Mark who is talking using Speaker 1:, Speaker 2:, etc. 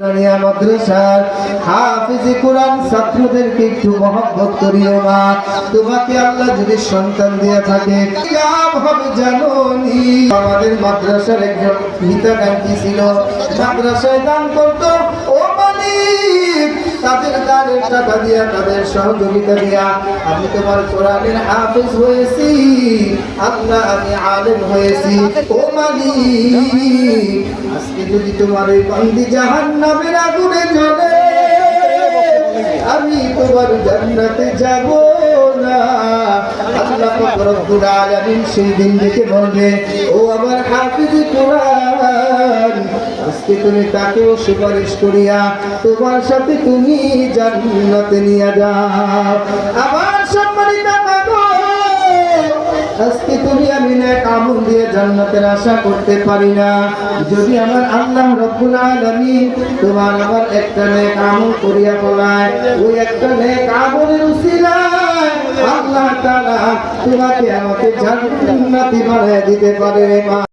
Speaker 1: মাদ্রাসার হাফিজি কোরআন ছাত্রদেরকে একটু মহব্বত করিও মা। তোমাকে আল্লাহ যদি সন্তান দিয়ে থাকে লাভ হবে জানোনি। আমাদের মাদ্রাসার একজন হিতাকাঙ্ক্ষী ছিল, মাদ্রাসায় দান করতো। ও মালিক, তাদের দানের টাকা দিয়া, তাদের সহযোগিতা দিয়া আমি তোমার কোরআনের হাফিজ হয়েছি। আল্লাহ, আমি আলেম হয়েছি। ও মালিক, আজকে যদি তোমার এই বান্দি জাহান্নামের আগুনে জ্বলে, আমি তোমার জান্নাতে যাব না। আল্লাহ পাক রব্বুল আলামিন সেই দিন দেখে বলবে, ও আমার হাফিজ কোরআন, আজকে তুমি তাকেও সুপারিশ করিয়া তোমার সাথে তুমি জান্নাতে নিয়ে যাও। আমার সম্মানিত বাবা, আজকে তুমি আমি নেক আমল দিয়ে জান্নাতের আশা করতে পারি না। যদি আমার আল্লাহ রব্বুল আলামিন তোমার আমার একটা নেক আমল করিয়া বলায়, ওই একটা নেক আমলের উসিলায় আল্লাহ তাআলা তোমাকে আমাকে জান্নাতি বানিয়ে দিতে পারে।